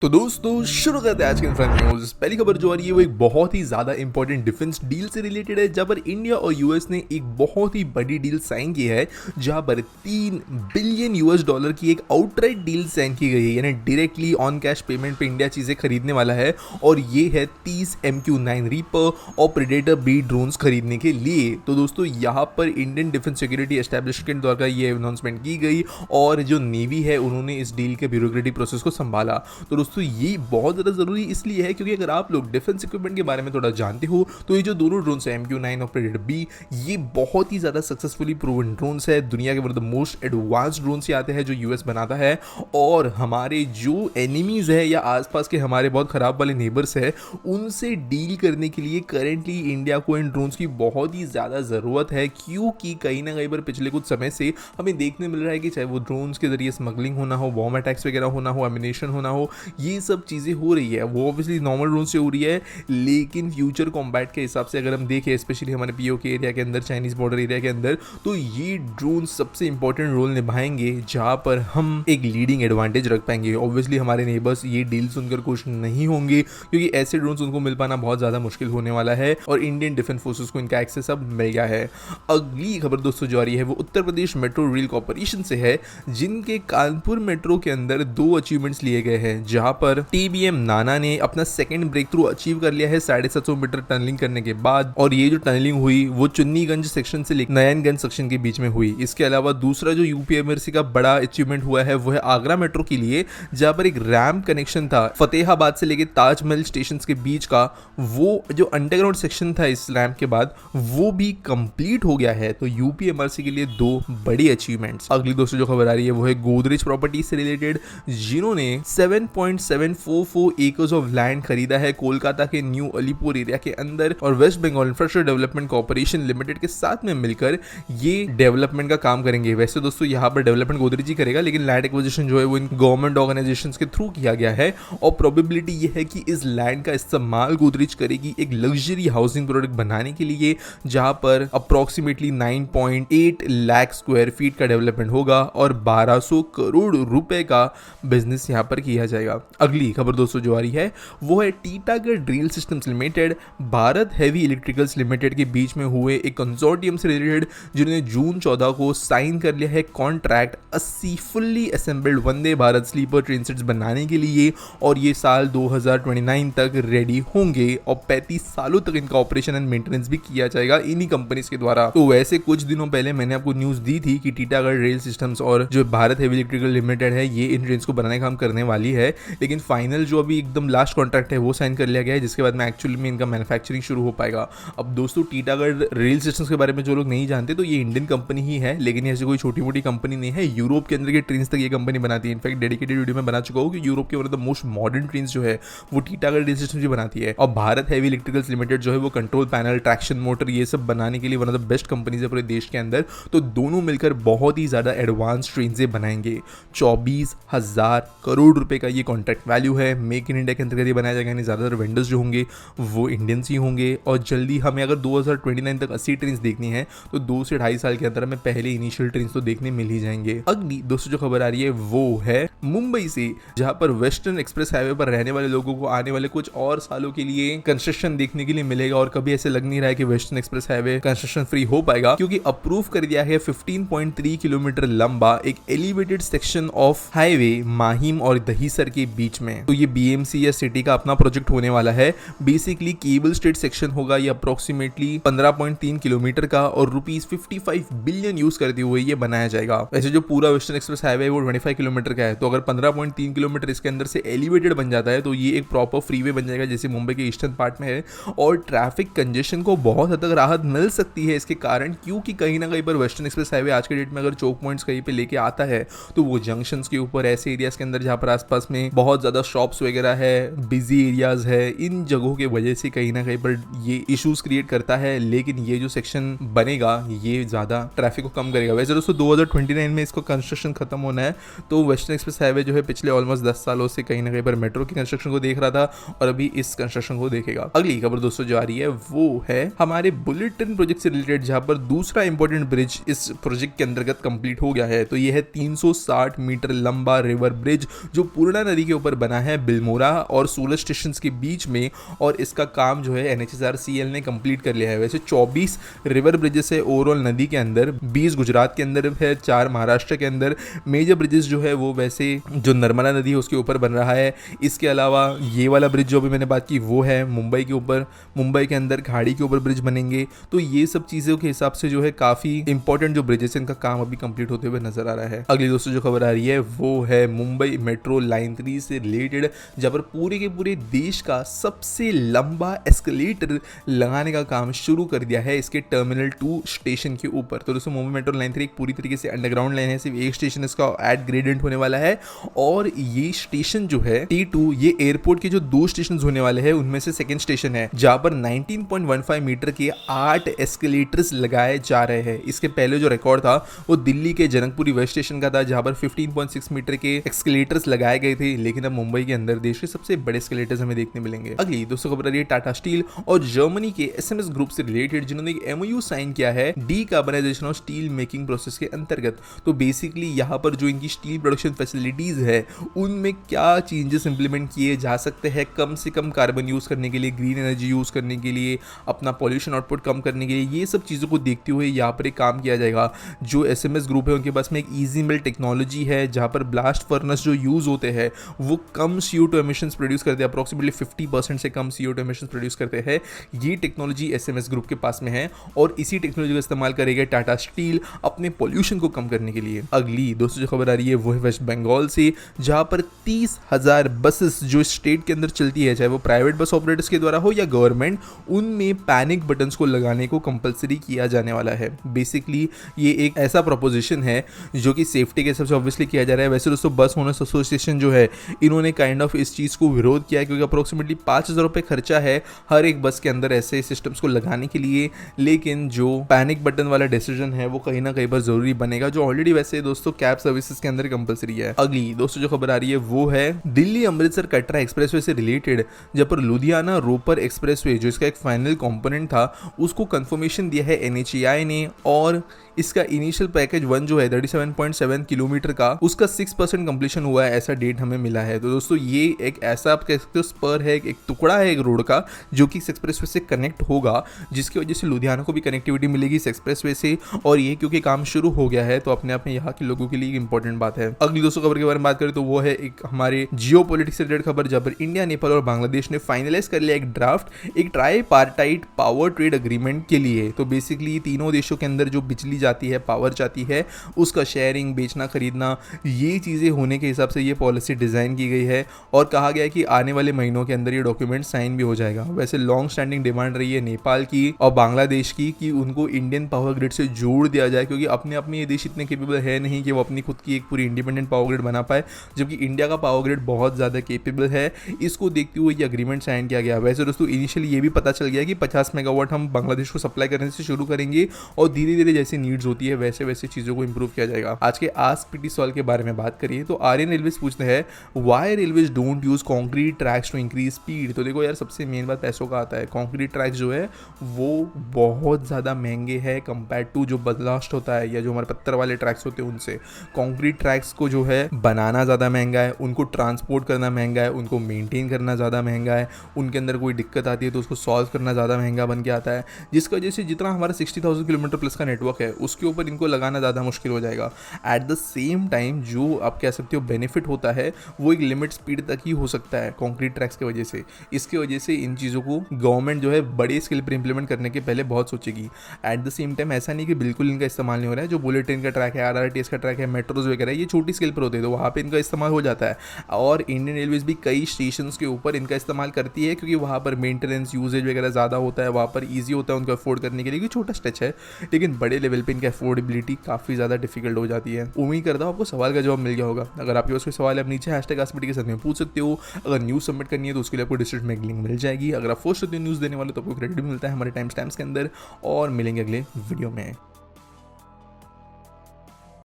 तो दोस्तों शुरू करते हैं आज के फ्रंट न्यूज। पहली खबर जो आ रही है वो एक बहुत ही ज्यादा इंपॉर्टेंट डिफेंस डील से रिलेटेड है, जहां पर इंडिया और यूएस ने एक बहुत ही बड़ी डील साइन की है, जहां पर 3 बिलियन यूएस डॉलर की एक आउटराइट डील साइन की गई है, यानी डायरेक्टली ऑन कैश पेमेंट पे इंडिया चीजें खरीदने वाला है। और ये है 30 MQ-9 रीपर और प्रेडेटर बी ड्रोन्स खरीदने के लिए। तो दोस्तों यहाँ पर इंडियन डिफेंस सिक्योरिटी एस्टेब्लिशमेंट द्वारा ये अनाउंसमेंट की गई और जो नेवी है उन्होंने इस डील के ब्यूरोक्रेटिक प्रोसेस को संभाला। तो दोस्तों ये बहुत ज़्यादा ज़रूरी इसलिए है क्योंकि अगर आप लोग डिफेंस इक्विपमेंट के बारे में थोड़ा जानते हो तो ये जो दोनों ड्रोन्स है MQ-9 और प्रेडेटर बी, ये बहुत ही ज़्यादा सक्सेसफुली प्रूवन ड्रोन्स है। दुनिया के मतलब मोस्ट एडवांस ड्रोन्स ही आते हैं जो यूएस बनाता है, और हमारे जो एनिमीज़ है या आसपास के हमारे बहुत ख़राब वाले नेबर्स है उनसे डील करने के लिए करेंटली इंडिया को इन ड्रोन्स की बहुत ही ज़्यादा ज़रूरत है, क्योंकि कहीं ना कहीं पर पिछले कुछ समय से हमें देखने मिल रहा है कि चाहे वो ड्रोन्स के जरिए स्मगलिंग होना हो, बॉम्ब अटैक्स वगैरह होना हो, एमिनेशन होना हो, ये सब चीज़ें हो रही है। वो ऑब्वियसली नॉर्मल ड्रोन से हो रही है, लेकिन फ्यूचर कॉम्बैट के हिसाब से अगर हम देखें स्पेशली हमारे POK एरिया के अंदर, चाइनीज बॉर्डर एरिया के अंदर, तो ये ड्रोन सबसे इंपॉर्टेंट रोल निभाएंगे जहां पर हम एक लीडिंग एडवांटेज रख पाएंगे। ऑब्वियसली हमारे नेबर्स ये डील सुनकर खुश नहीं होंगे क्योंकि ऐसे ड्रोन्स उनको मिल पाना बहुत ज़्यादा मुश्किल होने वाला है और इंडियन डिफेंस फोर्सेस को इनका एक्सेस अब मिल गया है। अगली खबर दोस्तों जो आ रही है वो Uttar Pradesh metro rail corporation से है, जिनके कानपुर मेट्रो के अंदर 2 अचीवमेंट्स लिए गए हैं, जहां पर TBM नाना ने अपना सेकंड ब्रेक थ्रू अचीव कर लिया है 750 मीटर टनलिंग करने के बाद। और ये जो टनलिंग हुई वो चुन्नीगंज सेक्शन से लेकर नयनगंज सेक्शन के बीच में हुई। इसके अलावा दूसरा जो UPMRC का बड़ा अचीवमेंट हुआ है वो है आगरा मेट्रो के लिए, जहां पर एक रैम्प कनेक्शन था फतेहाबाद से लेकर ताजमहल स्टेशन के बीच का, वो जो अंडरग्राउंड सेक्शन था इस रैम्प के बाद वो भी कंप्लीट हो गया है। तो UPMRC के लिए 2 बड़ी अचीवमेंट्स। अगली दोस्तों जो खबर आ रही है वो है गोदरेज प्रॉपर्टी से रिलेटेड, जिन्होंने 7.744 एकर्स ऑफ लैंड खरीदा है कोलकाता के न्यू अलीपुर एरिया के अंदर, और West Bengal infrastructure development corporation limited के साथ में मिलकर ये डेवलपमेंट का काम करेंगे। वैसे दोस्तों यहाँ पर डेवलपमेंट गोदरेज ही करेगा, लेकिन लैंड एक्विजिशन जो है वो इन गवर्नमेंट ऑर्गेनाइजेशंस के थ्रू किया गया है, और प्रोबेबिलिटी ये है कि इस लैंड का इस्तेमाल गोदरेज करेगी एक लग्जरी हाउसिंग प्रोडक्ट बनाने के लिए, जहां पर अप्रोक्सीमेटली 9.8 लाख स्क्वायर फीट का डेवलपमेंट होगा और 1200 करोड़ रुपए का बिजनेस यहां पर किया जाएगा। अगली खबर दोस्तों जो आ रही है वो है Titagarh rail systems limited Bharat heavy electricals limited के बीच में हुए एक कंसोर्टियम से रिलेटेड, जिन्होंने जून 14 को साइन कर लिया है contract 80 fully assembled Vande Bharat sleeper train sets बनाने के लिए, और ये साल 2029 तक रेडी होंगे और 35 सालों तक इनका ऑपरेशन एंड मेंटेनेंस भी किया जाएगा इन्हीं कंपनीज के द्वारा। तो वैसे कुछ दिनों पहले मैंने आपको न्यूज दी थी कि टीटागढ़ रेल सिस्टम्स और जो भारत हैवी इलेक्ट्रिकल लिमिटेड है ये इन ट्रेन्स को बनाने का काम करने वाली है, लेकिन फाइनल जो अभी एकदम लास्ट कॉन्ट्रैक्ट है वो साइन कर लिया गया है, जिसके बाद में एक्चुअली में इनका मैन्युफैक्चरिंग शुरू हो पाएगा। अब दोस्तों टीटागढ़ रेल सिस्टम्स के बारे में जो लोग नहीं जानते तो ये इंडियन कंपनी ही है, लेकिन ऐसी कोई छोटी मोटी कंपनी नहीं है। यूरोप के अंदर के ट्रेन तक ये कंपनी बनाती है। इनफैक्ट डेडिकेटेड वीडियो में बना चुका हूँ कि यूरोप के one of the most modern train जो है वो टीटागढ़ रेल सिस्टम बनाती है, और भारत हैवी इलेक्ट्रिकल्स लिमिटेड जो है वो कंट्रोल पैनल, ट्रैक्शन मोटर, ये सब बनाने के लिए one of the best companies है पूरे देश के अंदर। तो दोनों मिलकर बहुत ही ज्यादा एडवांस ट्रेन बनाएंगे। 24,000 करोड़ रुपए का ये कॉन्ट्रैक्ट वैल्यू है। मेक इन इंडिया के अंतर्गत ये बनाया जाएगा, यानी ज्यादातर वेंडर्स जो होंगे वो इंडियंस ही होंगे, और जल्दी हमें अगर 2029 तक 80 ट्रेन देखनी है तो 2 से 2.5 साल के अंदर हमें पहले इनिशियल ट्रेन तो देखने मिल ही जाएंगे। अगली दोस्तों जो खबर आ रही है वो है मुंबई से, जहां पर वेस्टर्न एक्सप्रेस हाईवे पर रहने वाले लोगों को आने वाले कुछ और सालों के लिए कंस्ट्रक्शन देखने के लिए मिलेगा, और कभी ऐसे लग नहीं रहा है कि western express highway construction free हो पाएगा, क्योंकि अप्रूव कर दिया है 15.3 किलोमीटर लंबा एक elevated section of highway Mahim और दहीसर के बीच में। तो ये BMC या सिटी का अपना प्रोजेक्ट होने वाला है। बेसिकली केबल स्ट्रेट सेक्शन होगा, ये अप्रोक्सीमेटली 15.3 किलोमीटर का, और ₹55 बिलियन यूज करते हुए ये बनाया जाएगा। वैसे जो पूरा वेस्टर्न एक्सप्रेस हाईवे वो 25 किलोमीटर का है, तो अगर 15.3 किलोमीटर इसके अंदर से एलिवेटेड बन जाता है तो ये एक प्रॉपर फ्रीवे बन जाएगा जैसे मुंबई के ईस्टर्न पार्ट में है, और ट्रैफिक कंजेशन को बहुत हद तक राहत मिल सकती है इसके कारण, क्योंकि कहीं ना कहीं पर वेस्टर्न एक्सप्रेस हाईवे आज के डेट में अगर चौक पॉइंट्स कहीं पे लेके आता है तो वो जंक्शंस के ऊपर, ऐसे एरियाज के अंदर जहाँ पर आसपास में बहुत ज्यादा शॉप्स वगैरह है, बिजी एरियाज है, इन जगहों के वजह से कहीं ना कहीं पर ये इश्यूज क्रिएट करता है। लेकिन ये जो सेक्शन बनेगा ये ज्यादा ट्रैफिक को कम करेगा। वैसे दोस्तों 2029 में इसको कंस्ट्रक्शन खत्म होना है, तो वेस्टर्न एक्सप्रेस हाईवे जो है पिछले ऑलमोस्ट 10 सालों से कहीं ना कहीं पर मेट्रो की कंस्ट्रक्शन को देख रहा था, और अभी इस कंस्ट्रक्शन को देखेगा। अगली खबर दोस्तों जो आ रही है वो है हमारे बुलेट ट्रेन प्रोजेक्ट से रिलेटेड, जहां पर दूसरा इंपॉर्टेंट ब्रिज इस प्रोजेक्ट के अंतर्गत कंप्लीट हो गया है। तो ये है 360 मीटर लंबा रिवर ब्रिज, जो पूर्णा नदी के ऊपर बना है बिल्मोरा और सूरत स्टेशन के बीच में, और इसका काम जो है NHRCL ने कंप्लीट कर लिया है। वैसे 24 रिवर ब्रिजेस है ओवरऑल नदी के अंदर, 20 गुजरात के अंदर है, 4 महाराष्ट्र के अंदर। मेजर ब्रिजेस जो है वो वैसे जो नर्मदा नदी है उसके ऊपर बन रहा है। इसके अलावा ये वाला ब्रिज जो भी मैंने बात की वो है मुंबई के ऊपर, मुंबई के अंदर खाड़ी के ऊपर ब्रिज बनेंगे। तो ये सब चीज़ों के हिसाब से जो है काफ़ी इंपॉर्टेंट जो ब्रिजेस इनका काम अभी कंप्लीट होते हुए नजर आ रहा है। अगली दोस्तों जो खबर आ रही है वो है मुंबई मेट्रो लाइन 3 से रिलेटेड, जहाँ पर पूरे के पूरे देश का सबसे लंबा एस्केलेटर लगाने का काम शुरू कर दिया है इसके टर्मिनल 2 स्टेशन के ऊपर। तो दोस्तों मुंबई मेट्रो लाइन 3 एक पूरी तरीके से अंडरग्राउंड लाइन है, सिर्फ एक स्टेशन इसका एड ग्रेडेंट होने वाला है। और ये स्टेशन जो है T2 ये एयरपोर्ट के जो 2 स्टेशन होने वाले हैं उनमें से सेकंड स्टेशन है, जहां पर 19.15 मीटर के 8 एस्केलेटर्स लगाए जा रहे हैं। इसके पहले जो रिकॉर्ड था वो दिल्ली के जनकपुरी वेस्ट स्टेशन का था, जहां पर 15.6 मीटर के एस्केलेटर्स लगाए गए थे। लेकिन अब मुंबई के अंदर देश के सबसे बड़े एस्केलेटर्स हमें देखने मिलेंगे। अगली दोस्तों खबर आ रही है टाटा स्टील और जर्मनी के SMS ग्रुप से रिलेटेड, जिन्होंने एक MOU साइन किया है decarbonisation of steel making process के अंतर्गत। तो बेसिकली यहाँ पर जो इनकी स्टील प्रोडक्शन फैसिलिटीज है उनमें क्या चेंजेस इंप्लीमेंट किए जा सकते हैं कम से कम कार्बन यूज करने के लिए, ग्रीन एनर्जी यूज करने के लिए, अपना पॉल्यूशन आउटपुट कम करने के लिए, ये सब चीज़ों को देखते हुए यहाँ पर एक काम किया जाएगा। जो SMS ग्रुप है उनके पास में एक ईजी मेल्ट टेक्नोलॉजी है, जहाँ पर ब्लास्ट फर्नेस जो यूज होते हैं वो कम CO2 एमिशंस प्रोड्यूस करते हैं, अप्रोक्सीमेटली 50% से कम CO2 एमिशंस प्रोड्यूस करते हैं। ये टेक्नोलॉजी SMS ग्रुप के पास में है और इसी टेक्नोलॉजी का इस्तेमाल करेगा टाटा स्टील अपने पॉल्यूशन को कम करने के लिए। अगली दोस्तों जो खबर आ रही है वो है वेस्ट बंगाल से, जहां पर 30,000 बसेस जो स्टेट के अंदर चलती है, चाहे वो प्राइवेट बस ऑपरेटर्स के द्वारा हो या गवर्नमेंट, उनमें पैनिक बटन्स को लगाने को कंपलसरी किया जाने वाला है। बेसिकली ये एक ऐसा प्रोपोजिशन है जो कि सेफ्टी के हिसाब से ऑब्वियसली किया जा रहा है। वैसे दोस्तों बस ओनर्स एसोसिएशन जो है इन्होंने काइंड ऑफ इस चीज़ को विरोध किया है, क्योंकि अप्रोक्सीमेटली 5,000 रुपये खर्चा है हर एक बस के अंदर ऐसे सिस्टम्स को लगाने के लिए। लेकिन जो पैनिक बटन वाला डिसीजन है वो कहीं ना कहीं पर जरूरी बनेगा, जो ऑलरेडी वैसे दोस्तों कैब सर्विसेज के अंदर कंपलसरी है। अगली दोस्तों जो खबर आ रही है वो है दिल्ली अमृतसर कटरा एक्सप्रेसवे से रिलेटेड, जब पर लुधियाना रोपर एक्सप्रेसवे जो इसका एक फाइनल कंपोनेंट था उसको कंफर्मेशन दिया है NHAI ने, और इसका इनिशियल पैकेज 1 जो है 37.7 किलोमीटर का, उसका 6% कंप्लीशन हुआ है, ऐसा डेट हमें मिला है। तो दोस्तों ये एक ऐसा आप कह सकते हो स्पर है, एक टुकड़ा है एक रोड का जो कि इस एक्सप्रेसवे से कनेक्ट होगा, जिसकी वजह से लुधियाना को भी कनेक्टिविटी मिलेगी इस एक्सप्रेसवे से। और ये क्योंकि काम शुरू हो गया है तो अपने आप में यहाँ के लोगों के लिए एक इंपॉर्टेंट बात है। अगली दोस्तों खबर के बारे में बात करें तो वो है एक हमारे जियो पॉलिटिक्स से रिलेटेड खबर, जहाँ पर इंडिया, नेपाल और बांग्लादेश ने फाइनलाइज कर लिया एक ड्राफ्ट एक ट्राईपार्टाइट पावर ट्रेड अग्रीमेंट के लिए। तो बेसिकली तीनों देशों के अंदर जो बिजली जाती है, पावर जाती है, उसका शेयरिंग, बेचना, खरीदना, ये चीज़ें होने के हिसाब से ये पॉलिसी डिज़ाइन की गई है। और कहा गया है कि आने वाले महीनों के अंदर ये डॉक्यूमेंट साइन भी हो जाएगा। वैसे लॉन्ग स्टैंडिंग डिमांड रही है नेपाल की और बांग्लादेश की कि उनको इंडियन पावर ग्रिड से जोड़ दिया जाए, क्योंकि अपने आप में ये देश इतने केपेबल है नहीं कि वो अपनी खुद की एक पूरी इंडिपेंडेंट पावर ग्रिड बना पाए, जबकि इंडिया का पावर ग्रिड बहुत ज़्यादा केपेबल है। इसको देखते हुए ये अग्रीमेंट साइन किया गया। वैसे दोस्तों इनिशियली ये भी पता चल गया कि 50 मेगावाट हम बांग्लादेश को सप्लाई करने से शुरू करेंगे और धीरे धीरे जैसे नीड्स होती है वैसे वैसे चीज़ों को इंप्रूव किया जाएगा। आज के आस्क पीटी सॉल्व के बारे में बात करिए तो आर्यन रेलवेज पूछते हैं why railways don't use concrete tracks to increase speed. तो देखो यार, सबसे मेन बात पैसों का आता है। कॉन्क्रीट ट्रैक्स जो है वो बहुत ज़्यादा महंगे हैं कंपेयर टू जो बदलास्ट होता है या जो हमारे पत्थर वाले ट्रैक्स होते हैं उनसे। कॉन्क्रीट ट्रैक्स को जो है बनाना ज़्यादा महंगा है, उनको ट्रांसपोर्ट करना महंगा है, उनको मेंटेन करना ज़्यादा महंगा है, उनके अंदर कोई दिक्कत आती है तो उसको सॉल्व करना ज़्यादा महंगा बन के आता है, जिसकी वजह से जितना हमारा 60,000 किलोमीटर प्लस का नेटवर्क है उसके ऊपर इनको लगाना ज़्यादा मुश्किल हो जाएगा। एट द सेम टाइम जो आप कह सकते हो बेनिफिट होता है वो एक लिमिट स्पीड तक ही हो सकता है कॉन्क्रीट ट्रैक्स की वजह से। इसकी वजह से इन चीज़ों को गवर्नमेंट जो है बड़े स्केल पर इंप्लीमेंट करने के पहले बहुत सोचेगी। एट द सेम टाइम ऐसा नहीं कि बिल्कुल इनका इस्तेमाल नहीं हो रहा है। जो बुलेट ट्रेन का ट्रैक है, RRTS का ट्रैक है, मेट्रोज वगैरह, ये छोटी स्केल पर होते हैं तो वहाँ पर इनका इस्तेमाल हो जाता है। और इंडियन रेलवेज भी कई स्टेशन के ऊपर इनका इस्तेमाल करती है, क्योंकि वहाँ पर मेंटेनेंस यूजेज वगैरह ज़्यादा होता है, वहाँ पर ईजी होता है उनको अफोर्ड करने के लिए। छोटा स्टेच है लेकिन बड़े लेवल पे इनकी अफोर्डेबिलिटी काफ़ी ज़्यादा डिफिकल्ट हो जाती है। उम्मीद करता हूँ आपको सवाल का जवाब मिल गया होगा। अगर आपके पास कोई सवाल है आप नीचे #आस्कपीटी के साथ में पूछ सकते हो। अगर न्यूज़ सबमिट करनी है तो उसके लिए आपको डिस्क्रिप्शन में एक लिंक मिल जाएगी। अगर आप फर्स्ट न्यूज़ देने वाले तो आपको क्रेडिट मिलता है हमारे टाइम स्टैम्प्स के अंदर। और मिलेंगे अगले वीडियो में।